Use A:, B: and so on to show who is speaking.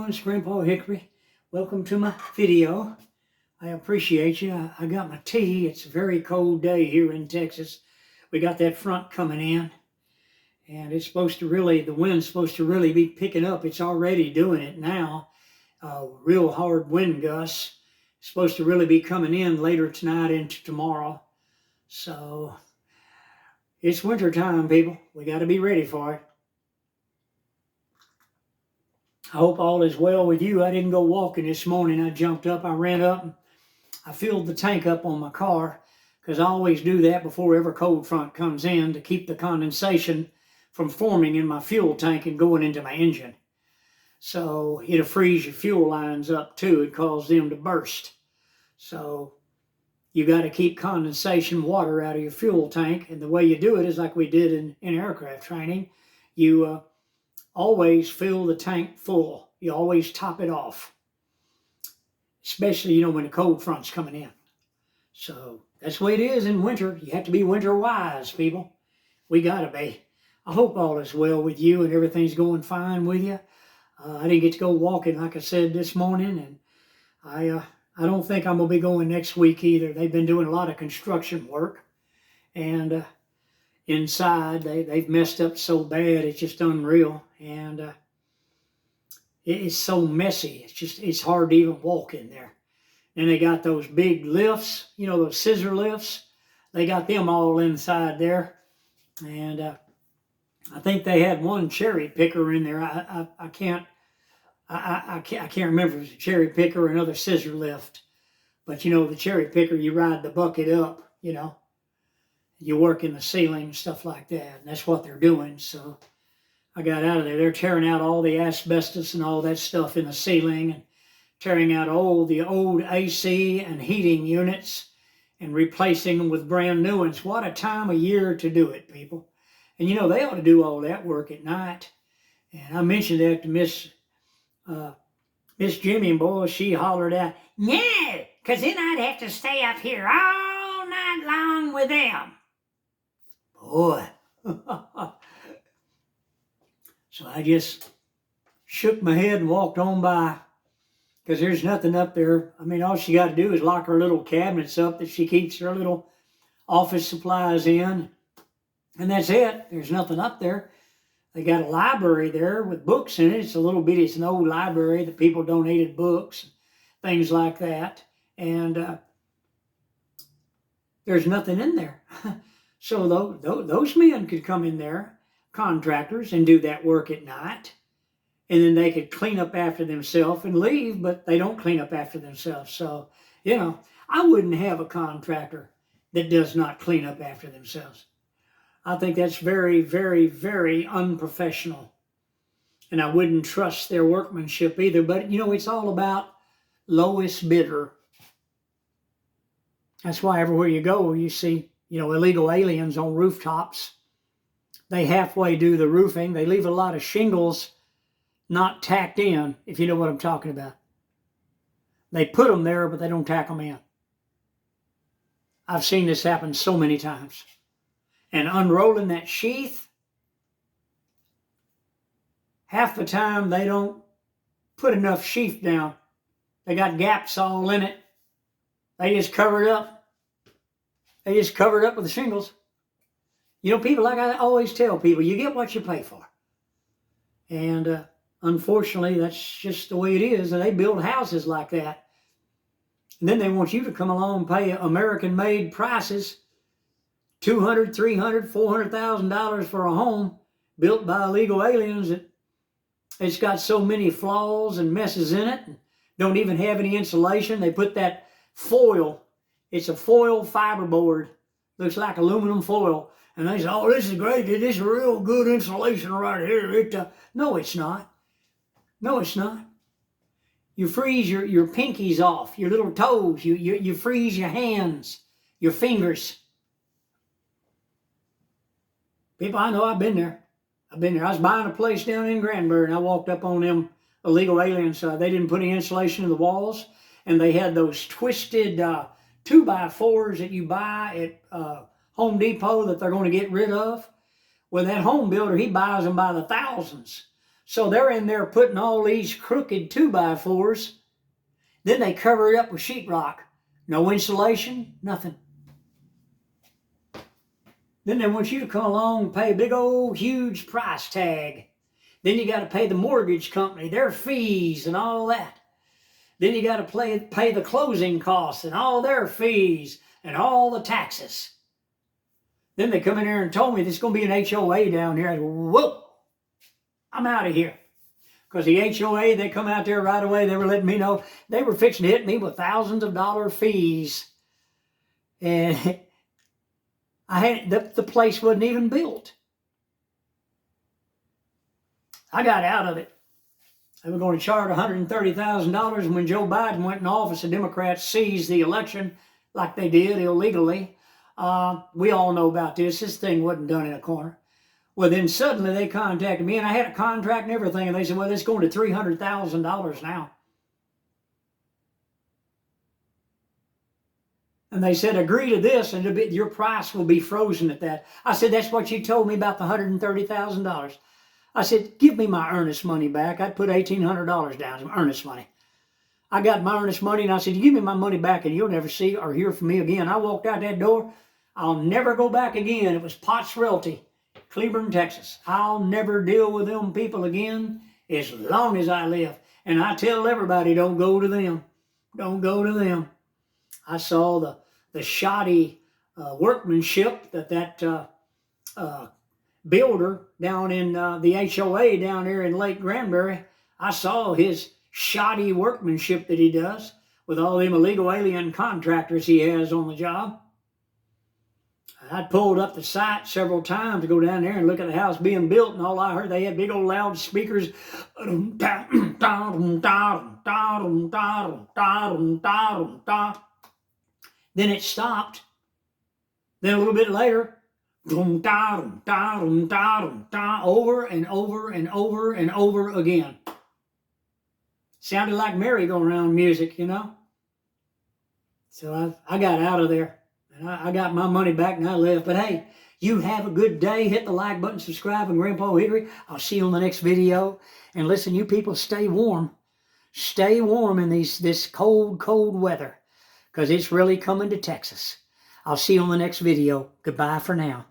A: everyone, it's Grandpa Hickory. Welcome to my video. I appreciate you. I got my tea. It's a very cold day here in Texas. We got that front coming in, and it's supposed to really, the wind's supposed to really be picking up. It's already doing it now. Real hard wind gusts. It's supposed to really be coming in later tonight into tomorrow. So it's winter time, people. We got to be ready for it. I hope all is well with you. I didn't go walking this morning. I jumped up, I ran up, and I filled the tank up on my car, because I always do that before every cold front comes in to keep the condensation from forming in my fuel tank and going into my engine. So it'll freeze your fuel lines up too. It causes them to burst. So you got to keep condensation water out of your fuel tank. And the way you do it is like we did in aircraft training. You always fill the tank full. You always top it off. Especially, when the cold front's coming in. So that's the way it is in winter. You have to be winter wise, people. We gotta be. I hope all is well with you and everything's going fine with you. I didn't get to go walking, like I said, this morning, and I don't think I'm gonna be going next week either. They've been doing a lot of construction work, and inside they've messed up so bad, it's just unreal. And it's so messy. It's hard to even walk in there. And they got those big lifts, those scissor lifts. They got them all inside there. And I think they had one cherry picker in there. I can't remember if it was a cherry picker or another scissor lift. But the cherry picker, you ride the bucket up, you work in the ceiling and stuff like that. And that's what they're doing. So I got out of there. They're tearing out all the asbestos and all that stuff in the ceiling, and tearing out all the old AC and heating units and replacing them with brand new ones. What a time of year to do it, people. And they ought to do all that work at night. And I mentioned that to Miss Jimmy, and boy, she hollered out, "No, because then I'd have to stay up here all night long with them." Boy. So I just shook my head and walked on by, because there's nothing up there. I mean, all she got to do is lock her little cabinets up that she keeps her little office supplies in, and that's it. There's nothing up there. They got a library there with books in it. It's an old library that people donated books, things like that, and there's nothing in there. So those men could come in there, contractors, and do that work at night, and then they could clean up after themselves and leave, but they don't clean up after themselves. So, I wouldn't have a contractor that does not clean up after themselves. I think that's very, very, very unprofessional, and I wouldn't trust their workmanship either. But, it's all about lowest bidder. That's why everywhere you go, you see, illegal aliens on rooftops. They halfway do the roofing. They leave a lot of shingles not tacked in, if you know what I'm talking about. They put them there, but they don't tack them in. I've seen this happen so many times. And unrolling that sheath, half the time they don't put enough sheath down. They got gaps all in it. They just cover it up. They just cover it up with the shingles. People, like I always tell people, you get what you pay for. And unfortunately, that's just the way it is. And they build houses like that. And then they want you to come along and pay American-made prices, $200,000, $300,000, $400,000 for a home built by illegal aliens. It's got so many flaws and messes in it. And don't even have any insulation. They put that foil. It's a foil fiberboard. Looks like aluminum foil. And they say, "Oh, this is great. This is real good insulation right here." No, it's not. No, it's not. You freeze your pinkies off, your little toes. You freeze your hands, your fingers. People, I know, I've been there. I was buying a place down in Granbury, and I walked up on them illegal aliens. They didn't put any insulation in the walls, and they had those twisted 2x4s that you buy at Home Depot that they're going to get rid of. Well, that home builder, he buys them by the thousands. So they're in there putting all these crooked 2x4s. Then they cover it up with sheetrock. No insulation, nothing. Then they want you to come along and pay a big old huge price tag. Then you got to pay the mortgage company, their fees and all that. Then you got to pay the closing costs and all their fees and all the taxes. Then they come in here and told me there's going to be an HOA down here. I said, whoa, I'm out of here. Because the HOA, they come out there right away. They were letting me know they were fixing to hit me with thousands of dollar fees. And the place wasn't even built. I got out of it. They were going to charge $130,000, and when Joe Biden went in office, the Democrats seized the election like they did illegally. We all know about this. This thing wasn't done in a corner. Well, then suddenly they contacted me, and I had a contract and everything, and they said, well, it's going to $300,000 now. And they said, agree to this, and your price will be frozen at that. I said, that's what you told me about the $130,000. I said, give me my earnest money back. I'd put $1,800 down, earnest money. I got my earnest money, and I said, give me my money back, and you'll never see or hear from me again. I walked out that door. I'll never go back again. It was Potts Realty, Cleburne, Texas. I'll never deal with them people again as long as I live. And I tell everybody, don't go to them. Don't go to them. I saw the shoddy workmanship that builder down in the HOA down there in Lake Granbury. I saw his shoddy workmanship that he does with all them illegal alien contractors he has on the job. I pulled up the site several times to go down there and look at the house being built, and all I heard, they had big old loudspeakers. Then it stopped. Then a little bit later, over and over and over and over again. Sounded like merry-go-round music, you know. So I got out of there. And I got my money back and I left. But hey, you have a good day. Hit the like button, subscribe, and Grandpa Hickory. I'll see you on the next video. And listen, you people, stay warm. Stay warm in this cold, cold weather. Because it's really coming to Texas. I'll see you on the next video. Goodbye for now.